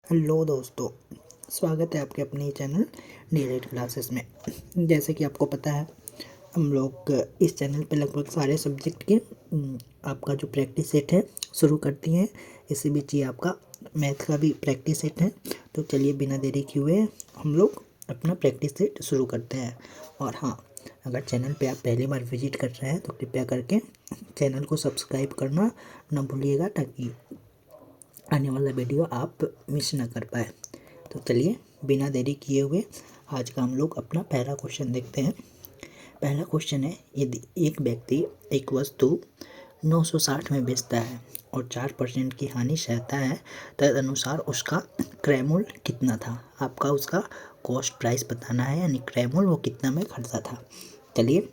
Hello दोस्तों, स्वागत है आपके अपने चैनल डीएलएड क्लासेस में। जैसे कि आपको पता है, हम लोग इस चैनल पे लगभग सारे सब्जेक्ट के आपका जो प्रैक्टिस सेट है शुरू करती हैं। इसी बीच ये आपका मैथ का भी प्रैक्टिस सेट है। तो चलिए बिना देरी किए हुए हम लोग अपना प्रैक्टिस सेट शुरू करते हैं। और हाँ, अगर चैनल पे आप पहली बार विजिट कर रहे हैं तो कृपया करके चैनल को सब्सक्राइब करना ना भूलिएगा, ताकि आने वाला वीडियो आप मिस ना कर पाए। तो चलिए बिना देरी किए हुए आज का हम लोग अपना पहला क्वेश्चन देखते हैं। पहला क्वेश्चन है, यदि एक व्यक्ति एक वस्तु 960 में बेचता है और 4% की हानि सहता है, तदनुसार उसका क्रय मूल्य कितना था। आपका उसका कॉस्ट प्राइस बताना है, यानी क्रय मूल्य वो कितना में खरीदा था। चलिए,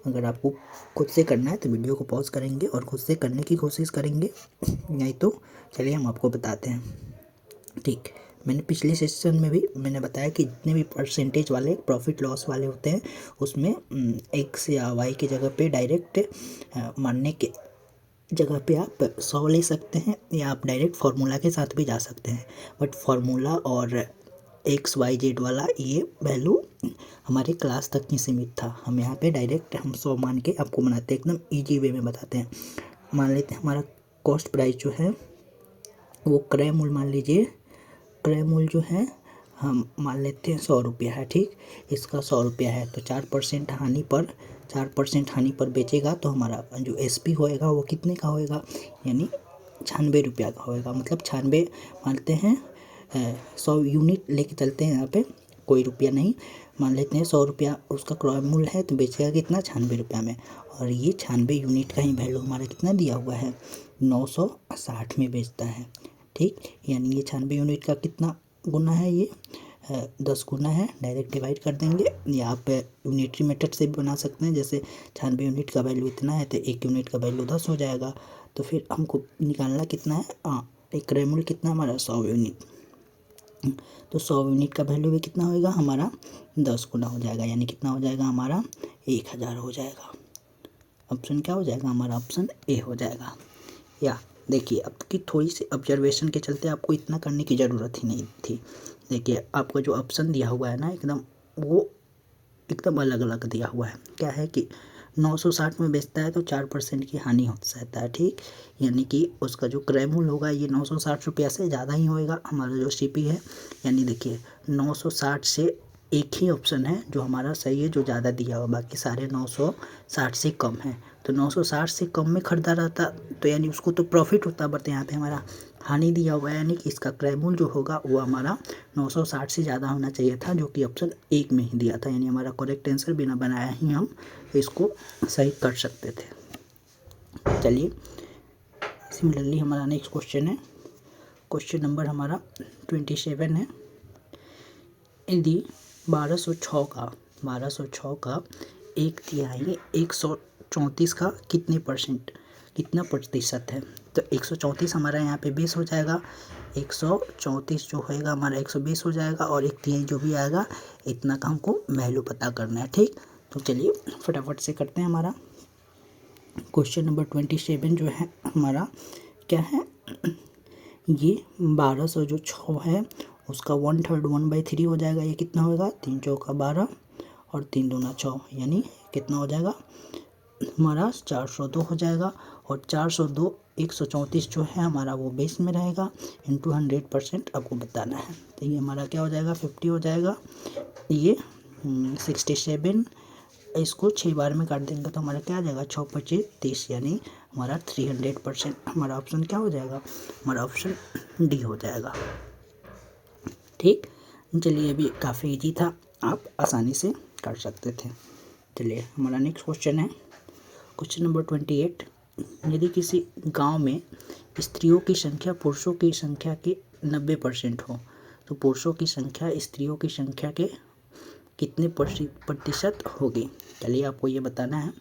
अगर आपको खुद से करना है तो वीडियो को पॉज करेंगे और खुद से करने की कोशिश करेंगे, नहीं तो चलिए हम आपको बताते हैं। ठीक, मैंने पिछले सेशन में भी मैंने बताया कि जितने भी परसेंटेज वाले प्रॉफिट लॉस वाले होते हैं उसमें एक्स या वाई की जगह पे डायरेक्ट मानने के जगह पे आप 100 ले सकते हैं, या आप डायरेक्ट फार्मूला के साथ भी जा सकते हैं। बट फार्मूला और एक्स वाई जेड वाला ये वैल्यू हमारे क्लास तक ही सीमित था। हम यहाँ पे डायरेक्ट हम 100 मान के आपको बनाते हैं, एकदम ईजी वे में बताते हैं। मान लेते हैं हमारा कॉस्ट प्राइस जो है वो क्रय मूल्य मान लीजिए, क्रय मूल्य जो है हम मान लेते हैं 100 रुपया है। ठीक, इसका 100 रुपया है तो 4% हानि पर बेचेगा तो हमारा जो एसपी होएगा वो कितने का होएगा, यानी 96 रुपया का होएगा। मतलब 96 मानते हैं, 100 यूनिट लेके चलते हैं, यहाँ पे कोई रुपया नहीं, मान लेते हैं 100 रुपया उसका क्रय मूल्य है तो बेचेगा कितना, 96 रुपया में। और ये 96 यूनिट का ही वैल्यू हमारा कितना दिया हुआ है, 960 में बेचता है। ठीक, यानी ये 96 यूनिट का कितना गुना है, ये 10 गुना है। डायरेक्ट डिवाइड कर देंगे, या आप यूनिटरी मेथड से भी बना सकते हैं। जैसे 96 यूनिट का वैल्यू इतना है तो 1 यूनिट का वैल्यू 10 हो जाएगा। तो फिर हमको निकालना कितना है, एक क्रय मूल्य कितना हमारा 100 यूनिट, तो 100 यूनिट का वैल्यू भी कितना होएगा हमारा 10 गुना हो जाएगा, यानी कितना हो जाएगा हमारा 1000 हो जाएगा। ऑप्शन क्या हो जाएगा हमारा, ऑप्शन ए हो जाएगा। या देखिए, अब की थोड़ी सी ऑब्जर्वेशन के चलते आपको इतना करने की ज़रूरत ही नहीं थी। देखिए, आपका जो ऑप्शन दिया हुआ है ना, एकदम वो एकदम अलग अलग दिया हुआ है। क्या है कि 960 में बेचता है तो 4% की हानि हो सकता है। ठीक, यानी कि उसका जो क्रय मूल्य होगा ये 960 रुपया से ज़्यादा ही होएगा हमारा जो सीपी है। यानी देखिए, 960 से एक ही ऑप्शन है जो हमारा सही है, जो ज़्यादा दिया हुआ, बाकी सारे 960 से कम है। तो 960 से कम में खरीदा रहता तो यानी उसको तो प्रॉफिट होता, बट यहाँ पे हमारा हानि दिया हुआ है, यानी कि इसका क्रय मूल्य जो होगा वो हमारा 960 से ज़्यादा होना चाहिए था, जो कि ऑप्शन एक में ही दिया था। यानी हमारा करेक्ट आंसर बिना बनाया ही हम इसको सही कर सकते थे। चलिए, सिमिलरली हमारा नेक्स्ट क्वेश्चन है, क्वेश्चन नंबर हमारा 27 है। यदि 1206 का 1/3 134 का कितना प्रतिशत है। तो 134 हमारा यहाँ पे 20 हो जाएगा, 134 जो होएगा हमारा 120 हो जाएगा, और 1/3 जो भी आएगा इतना का हमको वैल्यू पता करना है। ठीक, तो चलिए फटाफट से करते हैं। हमारा क्वेश्चन नंबर 27 जो है हमारा क्या है, ये 1200 जो 6 है उसका 1/3 1/3 हो जाएगा। ये कितना होगा, 3 चौका 12 और 3 दूना 6, यानी कितना हो जाएगा हमारा 402 हो जाएगा। और 402 134 जो है हमारा वो बेस में रहेगा, इंटू 100% आपको बताना है। तो ये हमारा क्या हो जाएगा, 50 हो जाएगा। ये 67, इसको 6 बार में काट देंगे तो हमारा क्या आ जाएगा, 6×5 = 30, यानी हमारा 300%। हमारा ऑप्शन क्या हो जाएगा, हमारा ऑप्शन डी हो जाएगा। ठीक, चलिए अभी काफ़ी इजी था, आप आसानी से कर सकते थे। चलिए हमारा नेक्स्ट क्वेश्चन है, क्वेश्चन नंबर 28। यदि किसी गांव में स्त्रियों की संख्या पुरुषों की संख्या के 90% हो, तो पुरुषों की संख्या स्त्रियों की संख्या के कितने प्रतिशत होगी। चलिए आपको ये बताना है।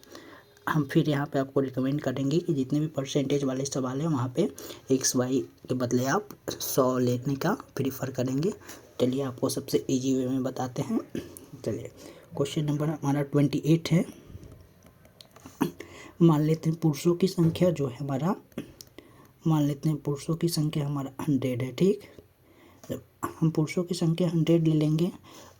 हम फिर यहाँ पे आपको रिकमेंड करेंगे कि जितने भी परसेंटेज वाले सवाल हैं वहाँ पे एक्स वाई के बदले आप 100 लेने का प्रीफर करेंगे। चलिए आपको सबसे इजी वे में बताते हैं। चलिए, क्वेश्चन नंबर हमारा 28 है। मान लेते हैं पुरुषों की संख्या जो है हमारा, मान लेते हैं पुरुषों की संख्या हमारा 100 है। ठीक, जब हम पुरुषों की संख्या 100 ले लेंगे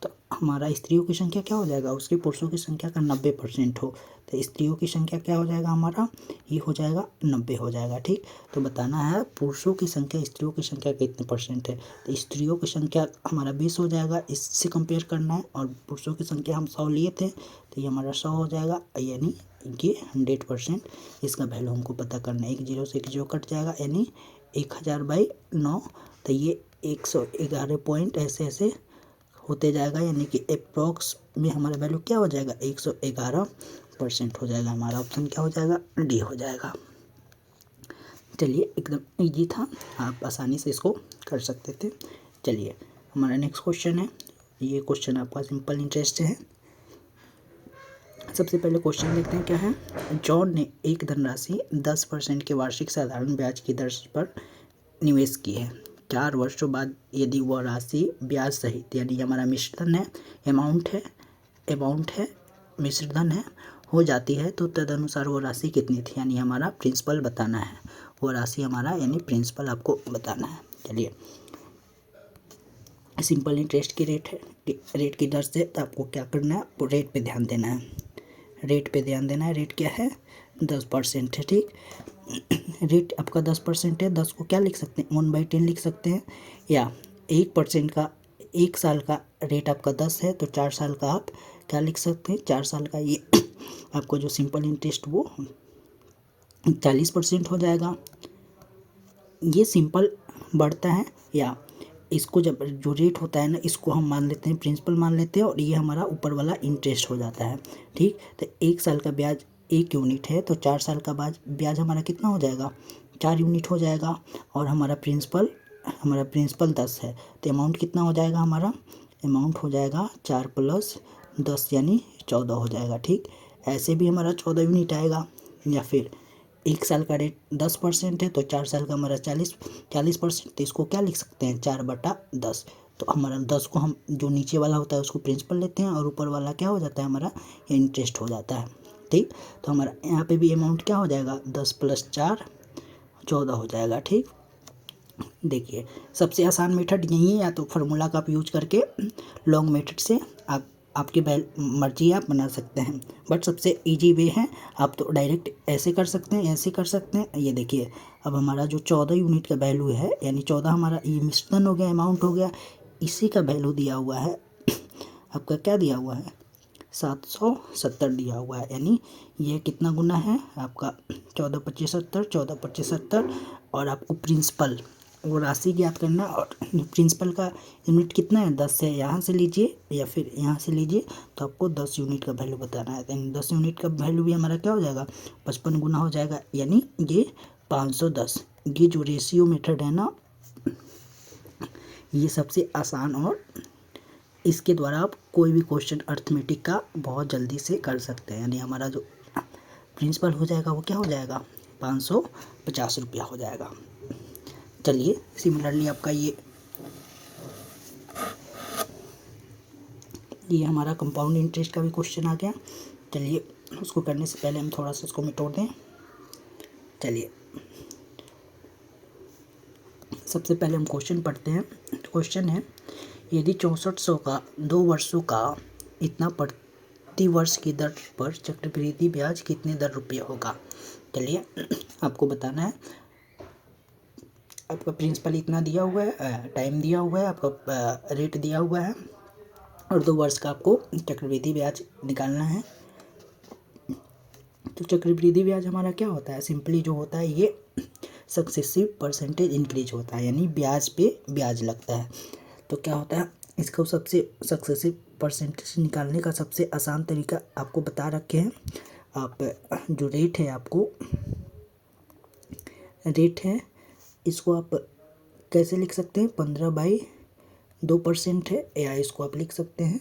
तो हमारा स्त्रियों की संख्या क्या हो जाएगा, उसकी पुरुषों की संख्या का 90% हो तो स्त्रियों की संख्या क्या हो जाएगा हमारा, ये हो जाएगा 90 हो जाएगा। ठीक, तो बताना है पुरुषों की संख्या स्त्रियों की संख्या कितने परसेंट है, तो स्त्रियों की संख्या हमारा 20 हो जाएगा, इससे कंपेयर करना है। और पुरुषों की संख्या हम 100 लिए थे तो ये हमारा 100 हो जाएगा, यानी ये 100%। इसका वैल्यू हमको पता करना है, 1 0 से 1 0 कट जाएगा, यानी 1000/9, तो ये 111 पॉइंट ऐसे ऐसे होते जाएगा, यानी कि अप्रॉक्स में हमारा वैल्यू क्या हो जाएगा, 111% हो जाएगा। हमारा ऑप्शन क्या हो जाएगा, डी हो जाएगा। चलिए, एकदम इजी था, आप आसानी से इसको कर सकते थे। चलिए, हमारा नेक्स्ट क्वेश्चन है, ये क्वेश्चन आपका सिंपल इंटरेस्ट है। सबसे पहले क्वेश्चन देखते हैं क्या है। जॉन ने एक धनराशि 10% के वार्षिक साधारण ब्याज की दर पर निवेश की है। 4 वर्षों बाद यदि वह राशि ब्याज सहित, यानी हमारा मिश्रधन है, अमाउंट है मिश्रधन है, हो जाती है तो तदनुसार वो राशि कितनी थी, यानी हमारा प्रिंसिपल बताना है, वो राशि हमारा यानी प्रिंसिपल आपको बताना है। चलिए, सिंपल इंटरेस्ट की रेट की दर से तो आपको क्या करना है, रेट पे ध्यान देना है, रेट पे ध्यान देना है। रेट क्या है, 10% है। ठीक, रेट आपका 10% है, 10 को क्या लिख सकते हैं, 1/10 लिख सकते हैं, या 1% का 1 साल का रेट आपका 10 है तो 4 साल का आप क्या लिख सकते हैं, 4 साल का ये आपको जो सिंपल इंटरेस्ट वो 40% हो जाएगा। ये सिंपल बढ़ता है, या इसको जब जो रेट होता है ना, इसको हम मान लेते हैं प्रिंसिपल मान लेते हैं, और ये हमारा ऊपर वाला इंटरेस्ट हो जाता है। ठीक, तो 1 साल का ब्याज 1 यूनिट है तो 4 साल का ब्याज हमारा कितना हो जाएगा, 4 यूनिट हो जाएगा। और हमारा प्रिंसिपल 10 है तो अमाउंट कितना हो जाएगा, हमारा अमाउंट हो जाएगा 4 + 10 यानी 14 हो जाएगा। ठीक, ऐसे भी हमारा 14 यूनिट आएगा। या फिर 1 साल का रेट 10% है तो 4 साल का हमारा 40%, तो इसको क्या लिख सकते हैं, 4/10। तो हमारा 10 को हम जो नीचे वाला होता है उसको प्रिंसिपल लेते हैं, और ऊपर वाला क्या हो जाता है, हमारा इंटरेस्ट हो जाता है। ठीक, तो हमारा यहाँ पे भी अमाउंट क्या हो जाएगा, 10 + 4 14 हो जाएगा। ठीक, देखिए सबसे आसान मेथड यही है, या तो फार्मूला का आप यूज करके लॉन्ग मेथड से आपकी मर्जी आप बना सकते हैं, बट सबसे इजी वे है, आप तो डायरेक्ट ऐसे कर सकते हैं, ऐसे कर सकते हैं। ये देखिए, अब हमारा जो 14 यूनिट का वैल्यू है, यानी 14 हमारा ये मिश्रण हो गया, अमाउंट हो गया, इसी का वैल्यू दिया हुआ है आपका, क्या दिया हुआ है, 770 दिया हुआ है। यानी ये कितना गुना है आपका, 14 × 25 70, 14 × 25 70, और आपको प्रिंसिपल वो राशि ज्ञात करना, और प्रिंसिपल का यूनिट कितना है, 10 है, यहाँ से लीजिए या फिर यहाँ से लीजिए, तो आपको 10 यूनिट का वैल्यू बताना है। यानी 10 यूनिट का वैल्यू भी हमारा क्या हो जाएगा, 55 गुना हो जाएगा, यानी ये 510। ये जो रेशियो मेथड है ना, ये सबसे आसान, और इसके द्वारा आप कोई भी क्वेश्चन अर्थमेटिक का बहुत जल्दी से कर सकते हैं। यानी हमारा जो प्रिंसिपल हो जाएगा वो क्या हो जाएगा, 550 रुपया हो जाएगा। चलिए, सिमिलरली आपका ये हमारा कंपाउंड इंटरेस्ट का भी क्वेश्चन आ गया। चलिए, उसको करने से पहले हम थोड़ा सा इसको मिटोड़ दें। चलिए, सबसे पहले हम क्वेश्चन पढ़ते हैं। क्वेश्चन है, यदि 6400 का 2 वर्षों का इतना प्रति वर्ष की दर पर चक्रवृद्धि ब्याज कितने दर रुपये होगा। चलिए, आपको बताना है, आपका प्रिंसिपल इतना दिया हुआ है, टाइम दिया हुआ है, आपका रेट दिया हुआ है, और 2 वर्ष का आपको चक्रवृद्धि ब्याज निकालना है। तो चक्रवृद्धि ब्याज हमारा क्या होता है, सिंपली जो होता है ये सक्सेसिव परसेंटेज इंक्रीज होता है, यानी ब्याज पे ब्याज लगता है। तो क्या होता है, इसको सबसे सक्सेसिव परसेंटेज निकालने का सबसे आसान तरीका आपको बता रखे हैं। आप जो रेट है, आपको रेट है, इसको आप कैसे लिख सकते हैं, 15/2% है, या इसको आप लिख सकते हैं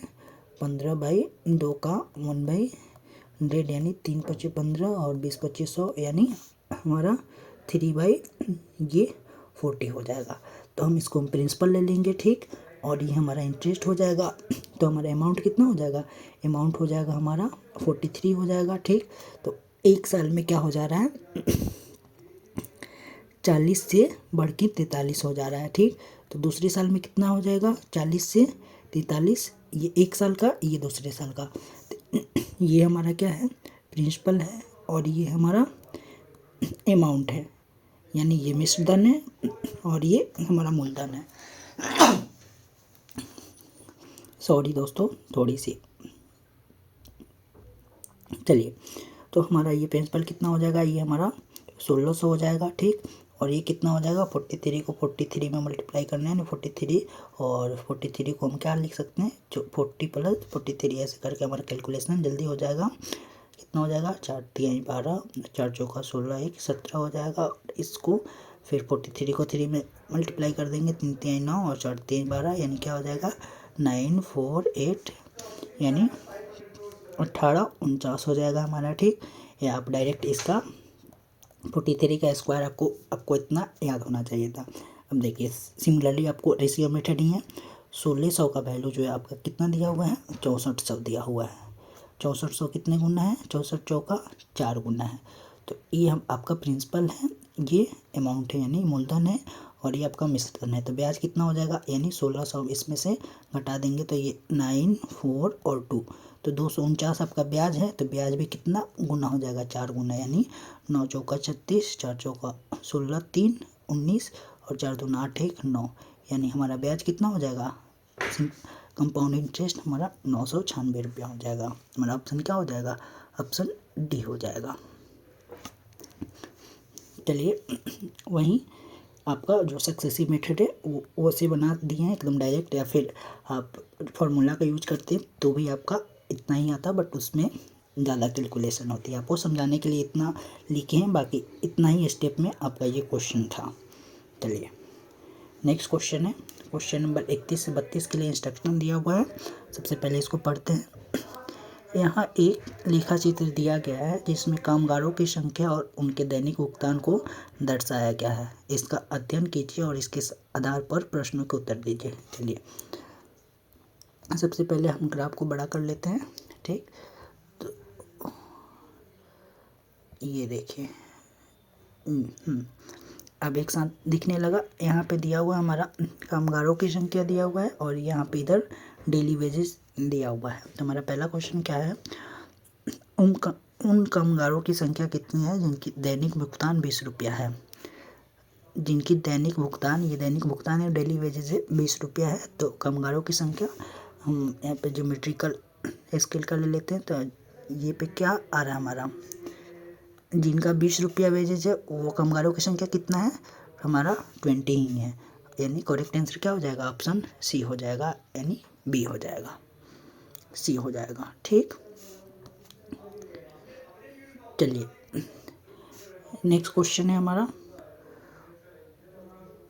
15/2 का 1/100, यानी 3 × 25 15 और 20 × 25 100, यानी हमारा 3/40 हो जाएगा। तो हम इसको प्रिंसिपल ले लेंगे। ठीक, और ये हमारा इंटरेस्ट हो जाएगा, तो हमारा अमाउंट कितना हो जाएगा, अमाउंट हो जाएगा हमारा 43 हो जाएगा। ठीक, तो 1 साल में क्या हो जा रहा है, 40 से बढ़ के 43 हो जा रहा है। ठीक, तो दूसरे साल में कितना हो जाएगा 40 से 43, ये एक साल का, ये दूसरे साल का। तो ये हमारा क्या है प्रिंसिपल है और ये हमारा अमाउंट है, यानी ये मिश्र धन है और ये हमारा मूलधन है। सॉरी दोस्तों थोड़ी सी, चलिए। तो हमारा ये प्रिंसिपल कितना हो जाएगा, ये हमारा 1600 हो जाएगा, ठीक। और ये कितना हो जाएगा 43 को 43 में मल्टीप्लाई करना है, 43 और 43 को हम क्या लिख सकते हैं 40 + 43, ऐसे करके हमारा कैलकुलेशन जल्दी हो जाएगा। कितना हो जाएगा 4 3 12, 4 चौका 16, 1 17 हो जाएगा। इसको फिर 43 को 3 में मल्टीप्लाई कर देंगे, 3 3 9 और 4 3 12, यानी क्या हो जाएगा 948, यानी 1849 हो जाएगा हमारा, ठीक। या आप डायरेक्ट इसका 43 का स्क्वायर आपको इतना याद होना चाहिए था। अब देखिए सिमिलरली आपको रेशियो मेथड ही है। 1600 का वैल्यू जो है आपका कितना दिया हुआ है 6400 दिया हुआ है। 6400 कितने गुना है 64 चौका 4 गुना है। तो ये हम आपका प्रिंसिपल है, ये अमाउंट है यानी मूलधन है, और ये आपका मिश्र धन है। तो ब्याज कितना हो जाएगा यानी 1600 इसमें से घटा देंगे तो ये 9 4 और 2, तो 249 आपका ब्याज है। तो ब्याज भी कितना गुना हो जाएगा 4 गुना, यानी 9 चौका 36, 4 चौका 16, 3 19 और 4 दूना 8 1 9, यानी हमारा ब्याज कितना हो जाएगा कंपाउंड इंटरेस्ट हमारा 996 रुपया हो जाएगा। हमारा ऑप्शन क्या हो जाएगा, ऑप्शन डी हो जाएगा। चलिए वहीं आपका जो सक्सेसिव मेथड है वो से बना दिए हैं एकदम डायरेक्ट, या फिर आप फार्मूला का यूज करते हैं तो भी आपका इतना ही आता, बट उसमें ज़्यादा कैलकुलेशन होती है। आपको समझाने के लिए इतना लिखे हैं, बाकी इतना ही स्टेप में आपका ये क्वेश्चन था। चलिए नेक्स्ट क्वेश्चन है, क्वेश्चन नंबर 31 से 32 के लिए इंस्ट्रक्शन दिया हुआ है। सबसे पहले इसको पढ़ते हैं। यहाँ एक लेखा चित्र दिया गया है जिसमें कामगारों की संख्या और उनके दैनिक भुगतान को दर्शाया गया है। इसका अध्ययन कीजिए और इसके आधार पर प्रश्नों के उत्तर दीजिए। चलिए सबसे पहले हम ग्राफ को बड़ा कर लेते हैं, ठीक। तो ये देखिए अब एक साथ दिखने लगा। यहाँ पे दिया हुआ हमारा कामगारों की संख्या दिया हुआ है और यहाँ पे इधर डेली वेजेस दिया हुआ है। तो हमारा पहला क्वेश्चन क्या है, उन कामगारों की संख्या कितनी है जिनकी दैनिक भुगतान 20 रुपया है। जिनकी दैनिक भुगतान, ये दैनिक भुगतान है, डेली वेजेस है 20 रुपया है। तो कामगारों की संख्या हम यहाँ पे ज्योमेट्रिकल स्केल का ले लेते हैं। तो ये पे क्या आ रहा है हमारा, जिनका 20 रुपया वेजेज है वो कामगारों की संख्या कितना है हमारा 20 ही है, यानी करेक्ट आंसर क्या हो जाएगा ऑप्शन सी हो जाएगा, यानी बी हो जाएगा, सी हो जाएगा, ठीक। चलिए नेक्स्ट क्वेश्चन है हमारा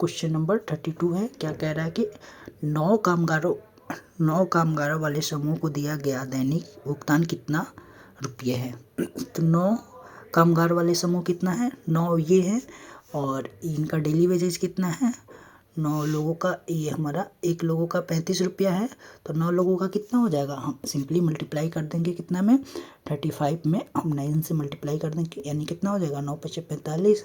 क्वेश्चन नंबर 32 है। क्या कह रहा है कि 9 कामगारों वाले समूह को दिया गया दैनिक भुगतान कितना रुपये है। तो 9 कामगार वाले समूह कितना है 9 ये है, और इनका डेली वेजेज कितना है 9 लोगों का, ये हमारा एक लोगों का 35 रुपया है। तो 9 लोगों का कितना हो जाएगा, हम सिंपली मल्टीप्लाई कर देंगे कितना में 35 में हम 9 से मल्टीप्लाई कर देंगे, यानी कितना हो जाएगा 9 5 45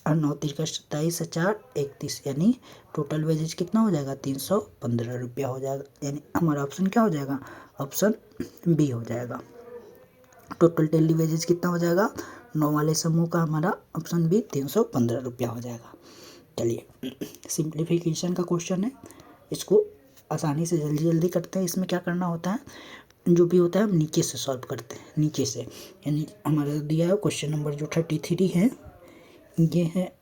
और 9 3 27 4 31, यानी टोटल वेजेज कितना हो जाएगा 315 रुपया हो जाएगा, यानी हमारा ऑप्शन क्या हो जाएगा ऑप्शन बी हो जाएगा। टोटल डेली वेजेज कितना हो जाएगा 9 वाले समूह का हमारा ऑप्शन बी 315 रुपया हो जाएगा। चलिए सिंप्लीफिकेशन का क्वेश्चन है, इसको आसानी से जल्दी जल्दी करते हैं। इसमें क्या करना होता है, जो भी होता है हम नीचे से सॉल्व करते हैं, नीचे से, यानी हमारा दिया है क्वेश्चन नंबर जो 33 है, ये है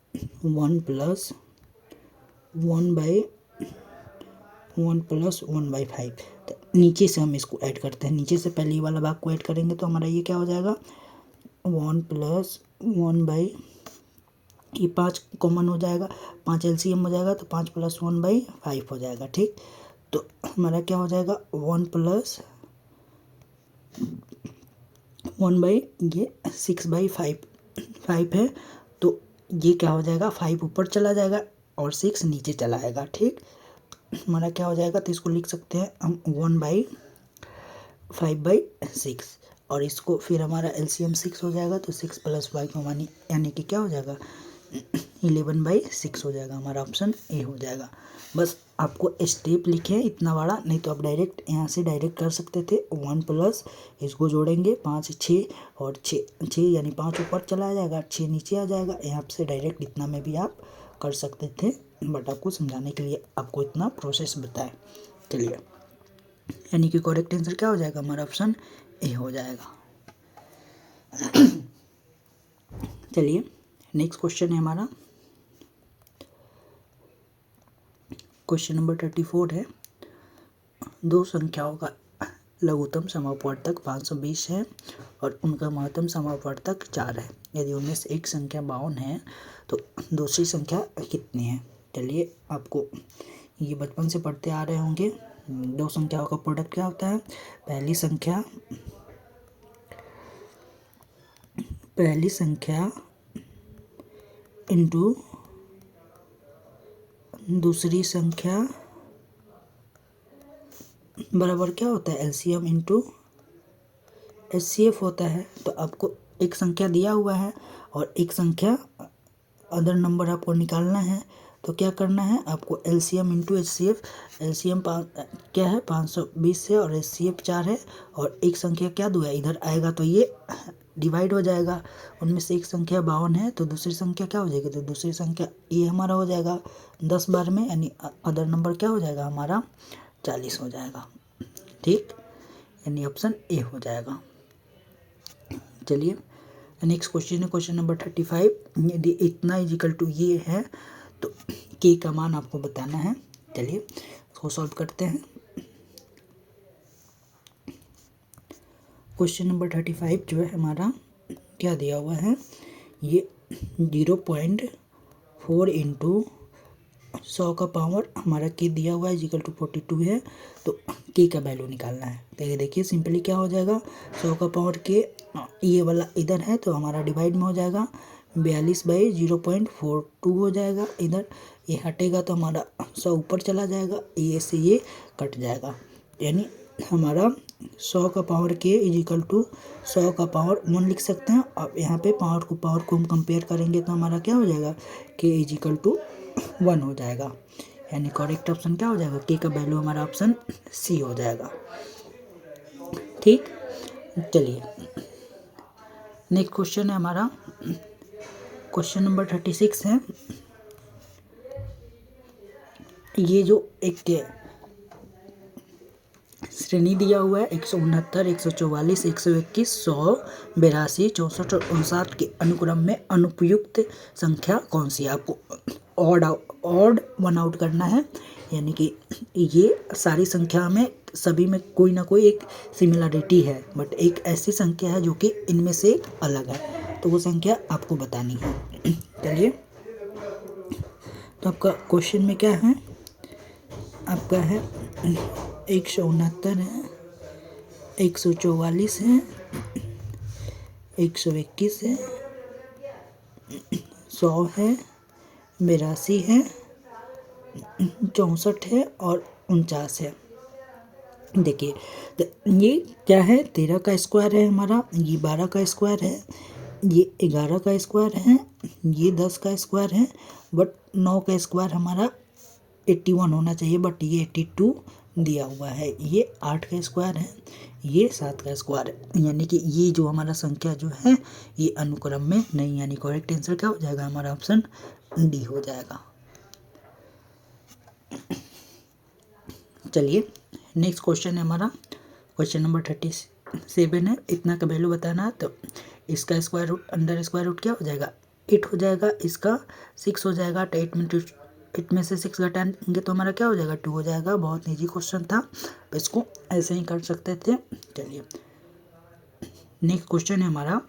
1 + 1/1/5। तो नीचे से हम इसको ऐड करते हैं, नीचे से पहले वाला भाग को ऐड करेंगे तो हमारा ये क्या हो जाएगा 1 + 1/, ये 5 कॉमन हो जाएगा, 5 LCM हो जाएगा तो 5 + 1/5 हो जाएगा, ठीक। तो हमारा क्या हो जाएगा 1 + 6/5 है। तो ये क्या हो जाएगा 5 ऊपर चला जाएगा और 6 नीचे चला आएगा, ठीक। हमारा क्या हो जाएगा, तो इसको लिख सकते हैं हम 1/5/6, और इसको फिर हमारा LCM 6 हो जाएगा। तो 6 + 5 यानी कि क्या हो जाएगा 11/6 हो जाएगा, हमारा ऑप्शन ए हो जाएगा। बस आपको स्टेप लिखे हैं इतना बड़ा, नहीं तो आप डायरेक्ट यहाँ से डायरेक्ट कर सकते थे। 1 प्लस इसको जोड़ेंगे 5 6 और 6 यानी 5 ऊपर चला जाएगा, 6 नीचे आ जाएगा। यहाँ से डायरेक्ट इतना में भी आप कर सकते थे, बट आपको समझाने के लिए आपको इतना प्रोसेस बताए। चलिए, यानी कि करेक्ट आंसर क्या हो जाएगा, हमारा ऑप्शन ए हो जाएगा। चलिए, नेक्स्ट क्वेश्चन है हमारा, क्वेश्चन नंबर 34 है। दो संख्याओं का लघुत्तम समापवर्तक 520 है और उनका महत्तम समापवर्तक 4 है। यदि उनमें से एक संख्या 52 है तो दूसरी संख्या कितनी है। चलिए, आपको ये बचपन से पढ़ते आ रहे होंगे। दो संख्याओं का प्रोडक्ट क्या होता है, पहली संख्या इंटू दूसरी संख्या बराबर क्या होता है, एलसीएम इंटू एचसीएफ होता है। तो आपको एक संख्या दिया हुआ है और एक संख्या अदर नंबर आपको निकालना है, तो क्या करना है, आपको एलसीएम इंटू एचसीएफ। एलसीएम क्या है 520 है और एचसीएफ 4 है, और एक संख्या क्या दो है इधर आएगा तो ये डिवाइड हो जाएगा। उनमें से एक संख्या 52 है तो दूसरी संख्या क्या हो जाएगी, तो दूसरी संख्या ये हमारा हो जाएगा 10 बार में, यानी अदर नंबर क्या हो जाएगा हमारा 40 हो जाएगा। ठीक, यानी ऑप्शन ए हो जाएगा। चलिए, नेक्स्ट क्वेश्चन है क्वेश्चन नंबर 35। यदि इतना इजिकल टू ये है तो के का मान आपको बताना है। चलिए, इसको सॉल्व करते हैं। क्वेश्चन नंबर 35 जो है हमारा क्या दिया हुआ है, ये 0.4 इंटू 100 का पावर हमारा के दिया हुआ है इजिकल टू 42 है, तो के का वैल्यू निकालना है। तो ये देखिए सिंपली क्या हो जाएगा, 100 का पावर के ये वाला इधर है तो हमारा डिवाइड में हो जाएगा 42/0.42 हो जाएगा। इधर ये हटेगा तो हमारा 100 ऊपर चला जाएगा, ये से ये कट जाएगा, यानी हमारा 100 का पावर के इजिकल टू 100 का पावर 1 लिख सकते हैं। अब यहाँ पे पावर को हम कंपेयर करेंगे तो हमारा क्या हो जाएगा, के इजिकल टू 1 हो जाएगा, यानी करेक्ट ऑप्शन क्या हो जाएगा, के का वैल्यू हमारा ऑप्शन सी हो जाएगा। ठीक, चलिए नेक्स्ट क्वेश्चन है हमारा क्वेश्चन नंबर 36 है। ये जो एक श्रेणी दिया हुआ है 169, 144, 121, 100, 82, 64 और 59 के अनुक्रम में अनुपयुक्त संख्या कौन सी है। आपको ऑड वन आउट करना है, यानी कि ये सारी संख्या में सभी में कोई ना कोई एक सिमिलरिटी है, बट एक ऐसी संख्या है जो कि इनमें से अलग है, तो वो संख्या आपको बतानी है। चलिए, तो आपका क्वेश्चन में क्या है, आपका है 169 है, 144 है, 121 है, 100 है, 82 है, 64 है और 49 है। देखिए, तो ये क्या है, 13 का स्क्वायर है हमारा, ये 12 का स्क्वायर है, ये 11 का स्क्वायर है, ये 10 का स्क्वायर है, बट 9 का स्क्वायर हमारा 81 होना चाहिए, बट ये 82 दिया हुआ है। ये 8 का स्क्वायर है, ये 7 का स्क्वायर है, यानी कि ये जो हमारा संख्या जो है ये अनुक्रम में नहीं, यानी करेक्ट आंसर क्या हो जाएगा, हमारा ऑप्शन डी हो जाएगा। चलिए, नेक्स्ट क्वेश्चन है हमारा क्वेश्चन नंबर 37 है। इतना का वैल्यू बताना है, तो इसका square root under square root क्या हो जाएगा, 8 हो जाएगा, इसका 6 हो जाएगा, तो 8 में से 6 घटाएंगे तो हमारा क्या हो जाएगा, 2 हो जाएगा। बहुत इजी क्वेश्चन था, तो इसको ऐसे ही कर सकते थे। चलिए, नेक्स्ट क्वेश्चन है हमारा,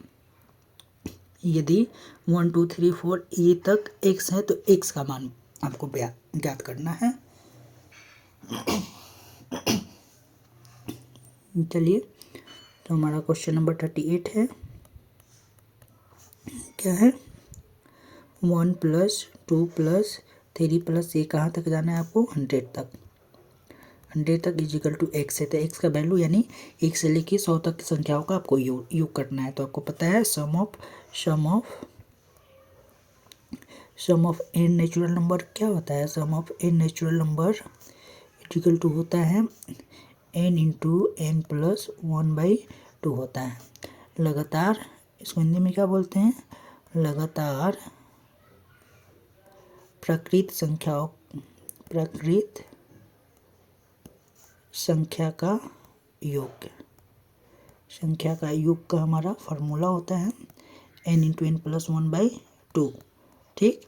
यदि 1 2 3 4 ये तक x है तो x का मान आपको ज्ञात करना है। चलिए, तो हमारा क्वेश्चन नंबर 38 है, क्या है, 1 + 2 + 3 + ये कहाँ तक जाना है आपको, 100 तक। 100 तक इजिकल टू x है, तो x का वैल्यू यानी 1 से लेके 100 तक की संख्याओं का आपको योग करना है। तो आपको पता है sum of sum of N natural number क्या होता है? Sum of N natural number equal to होता है एन इंटू एन प्लस 1/2 होता है। लगातार, इसको हिंदी में क्या बोलते हैं? लगातार प्राकृत संख्या का योग, संख्या का योग का हमारा फार्मूला होता है एन इंटू एन प्लस 1/2। ठीक,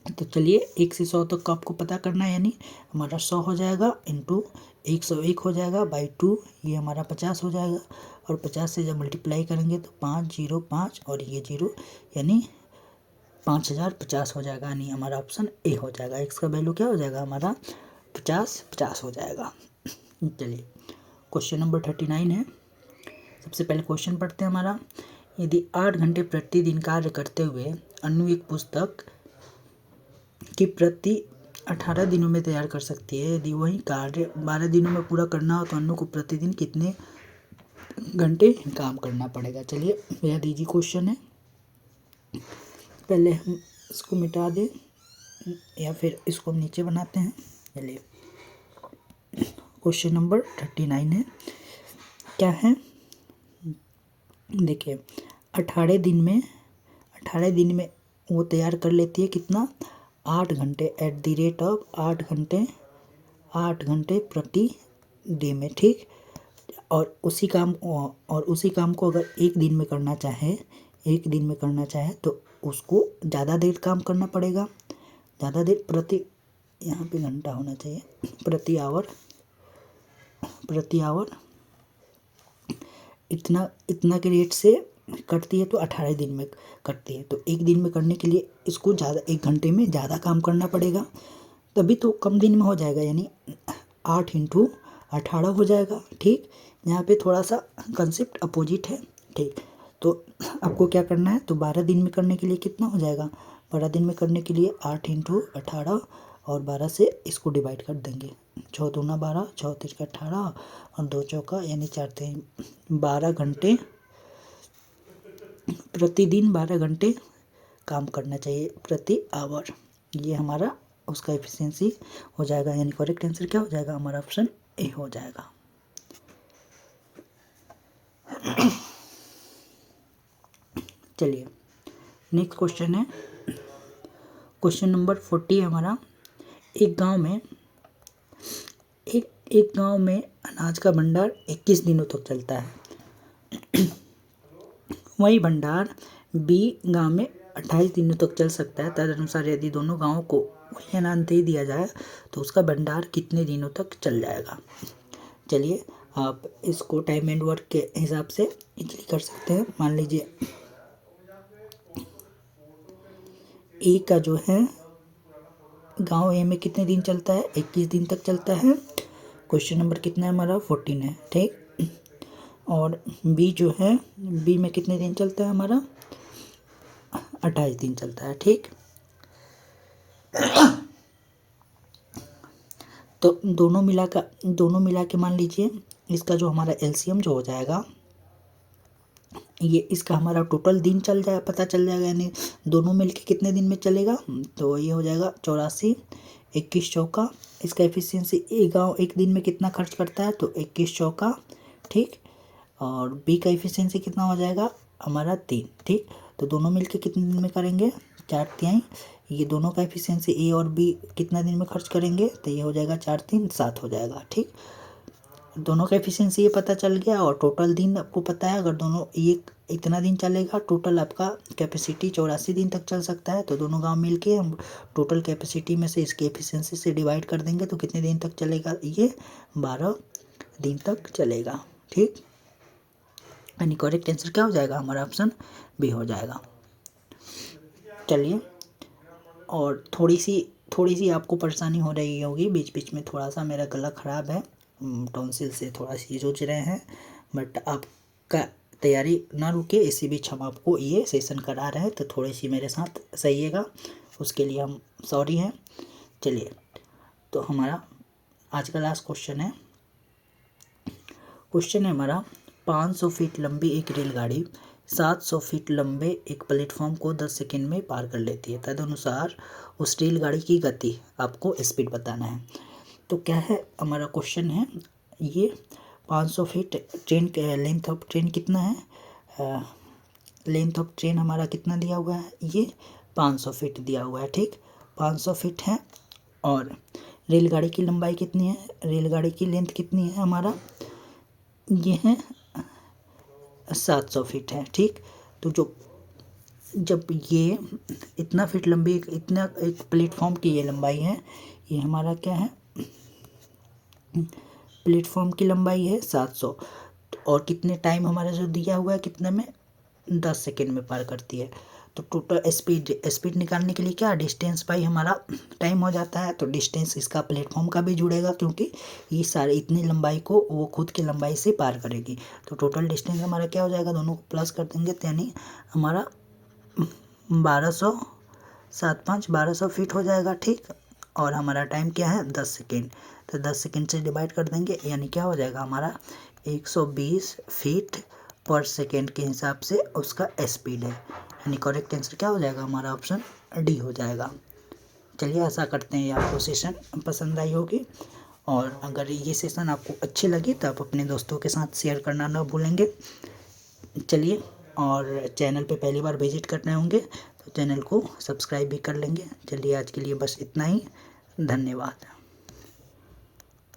तो चलिए 1 से 100 तक का आपको पता करना है, यानी हमारा 100 हो जाएगा इंटू 101 हो जाएगा बाई 2, ये हमारा 50 हो जाएगा। और 50 से जब मल्टीप्लाई करेंगे तो 505 और ये 0, यानी 5050 हो जाएगा, यानी हमारा ऑप्शन ए हो जाएगा। एक्स का वैल्यू क्या हो जाएगा हमारा? 50 हो जाएगा। चलिए क्वेश्चन नंबर 39 है। सबसे पहले क्वेश्चन पढ़ते हैं हमारा। यदि 8 घंटे प्रतिदिन कार्य करते हुए अनु एक पुस्तक की प्रति 18 दिनों में तैयार कर सकती है, यदि वही कार्य 12 दिनों में पूरा करना हो तो अनु को प्रतिदिन कितने घंटे काम करना पड़ेगा? चलिए याद इजी क्वेश्चन है, पहले हम इसको मिटा दें या फिर इसको नीचे बनाते हैं। चलिए क्वेश्चन नंबर 39 है, क्या है? देखिए 18 दिन में वो तैयार कर लेती है कितना? 8 घंटे, एट द रेट ऑफ 8 घंटे प्रति डे में। ठीक, और उसी काम को अगर एक दिन में करना चाहे तो उसको ज़्यादा देर काम करना पड़ेगा, ज़्यादा देर प्रति, यहाँ पे घंटा होना चाहिए, प्रति आवर इतना के रेट से कटती है, तो 18 दिन में कटती है। तो एक दिन में करने के लिए इसको ज़्यादा, 1 घंटे में ज़्यादा काम करना पड़ेगा, तभी तो कम दिन में हो जाएगा, यानी 8 इंटू 18 हो जाएगा। ठीक, यहाँ पे थोड़ा सा कंसेप्ट अपोजिट है। ठीक, तो आपको क्या करना है? तो 12 दिन में करने के लिए कितना हो जाएगा? 12 दिन में करने के लिए 8 इंटू 18 और 12 से इसको डिवाइड कर देंगे। 6 दूना 12, 6 तिरका 18 और 2 चौका यानी 4 3, 12 घंटे प्रतिदिन, 12 घंटे काम करना चाहिए प्रति आवर। ये हमारा उसका एफिशिएंसी हो जाएगा, यानी करेक्ट आंसर क्या हो जाएगा हमारा? ऑप्शन ए हो जाएगा। चलिए नेक्स्ट क्वेश्चन है, क्वेश्चन नंबर 40 है हमारा। एक गांव में अनाज का भंडार 21 दिनों तक चलता है, वही भंडार बी गांव में 28 दिनों तक चल सकता है। तदनुसार यदि दोनों गांवों को वही अनाज दे दिया जाए तो उसका भंडार कितने दिनों तक चल जाएगा? चलिए आप इसको टाइम एंड वर्क के हिसाब से इजीली कर सकते हैं। मान लीजिए ए का जो है गांव ए में कितने दिन चलता है? 21 दिन तक चलता है। क्वेश्चन नंबर कितना है हमारा? 14 है। ठीक, और बी जो है, बी में कितने दिन चलता है हमारा? 28 दिन चलता है। ठीक, तो दोनों मिला के मान लीजिए इसका जो हमारा एलसीएम जो हो जाएगा, ये इसका हमारा टोटल दिन पता चल जाएगा, यानी दोनों मिलके कितने दिन में चलेगा? तो ये हो जाएगा 84, 21 चौका। इसका एफिशिएंसी गाँव एक दिन में कितना खर्च करता है? तो 21 चौका। ठीक, और बी का एफिशिएंसी कितना हो जाएगा हमारा? 3। ठीक, तो दोनों मिलके कितने दिन में करेंगे? 4/3। ये दोनों का एफिशिएंसी ए और बी कितना दिन में खर्च करेंगे? तो ये हो जाएगा 4/3 7 हो जाएगा। ठीक, दोनों का एफिशिएंसी ये पता चल गया और टोटल दिन आपको पता है। अगर दोनों ये इतना दिन चलेगा, टोटल आपका कैपेसिटी 84 दिन तक चल सकता है, तो दोनों गांव मिलके हम टोटल कैपेसिटी में से इसकी एफिशिएंसी से डिवाइड कर देंगे तो कितने दिन तक चलेगा? ये 12 दिन तक चलेगा। ठीक, यानी करेक्ट आंसर क्या हो जाएगा हमारा? ऑप्शन बी हो जाएगा। चलिए, और थोड़ी सी आपको परेशानी हो रही होगी, बीच बीच में थोड़ा सा मेरा गला ख़राब है, टॉन्सिल से थोड़ा सी जूझ रहे हैं, बट आपका तैयारी ना रुके, इसी बीच हम आपको ये सेशन करा रहे हैं, तो थोड़ी सी मेरे साथ सहिएगा, उसके लिए हम सॉरी हैं। चलिए, तो हमारा आज का लास्ट क्वेश्चन है हमारा 500 फीट लंबी एक रेलगाड़ी 700 फीट लंबे एक प्लेटफॉर्म को 10 सेकंड में पार कर लेती है। तदनुसार उस रेलगाड़ी की गति आपको स्पीड बताना है। तो क्या है हमारा क्वेश्चन है ये 500 feet train length of train कितना है, लेंथ ऑफ ट्रेन हमारा कितना दिया हुआ है, ये 500 फीट दिया हुआ है। ठीक, 500 फीट है। और रेलगाड़ी की लंबाई कितनी है, रेलगाड़ी की लेंथ कितनी है हमारा, ये है 700 फीट है। ठीक, तो जब ये इतना फीट लंबी इतना एक प्लेटफॉर्म की ये लंबाई है, ये हमारा क्या है, प्लेटफॉर्म की लंबाई है 700, और कितने टाइम हमारा जो दिया हुआ है कितने में, 10 सेकेंड में पार करती है। तो टोटल स्पीड निकालने के लिए क्या, डिस्टेंस बाई हमारा टाइम हो जाता है। तो डिस्टेंस इसका प्लेटफॉर्म का भी जुड़ेगा, क्योंकि ये सारे इतनी लंबाई को वो खुद की लंबाई से पार करेगी। तो टोटल डिस्टेंस हमारा क्या हो जाएगा, दोनों को प्लस कर देंगे, तो यानी हमारा 1200 फीट हो जाएगा। ठीक, और हमारा टाइम क्या है 10 सेकेंड, तो 10 सेकेंड से डिवाइड कर देंगे, यानी क्या हो जाएगा हमारा 120 फीट पर सेकेंड के हिसाब से उसका स्पीड है। यानी करेक्ट आंसर क्या हो जाएगा हमारा, ऑप्शन डी हो जाएगा। चलिए, आशा करते हैं आपको सेशन पसंद आई होगी, और अगर ये सेशन आपको अच्छी लगी तो आप अपने दोस्तों के साथ शेयर करना ना भूलेंगे। चलिए, और चैनल पे पहली बार विजिट करने होंगे तो चैनल को सब्सक्राइब भी कर लेंगे। चलिए, आज के लिए बस इतना ही, धन्यवाद।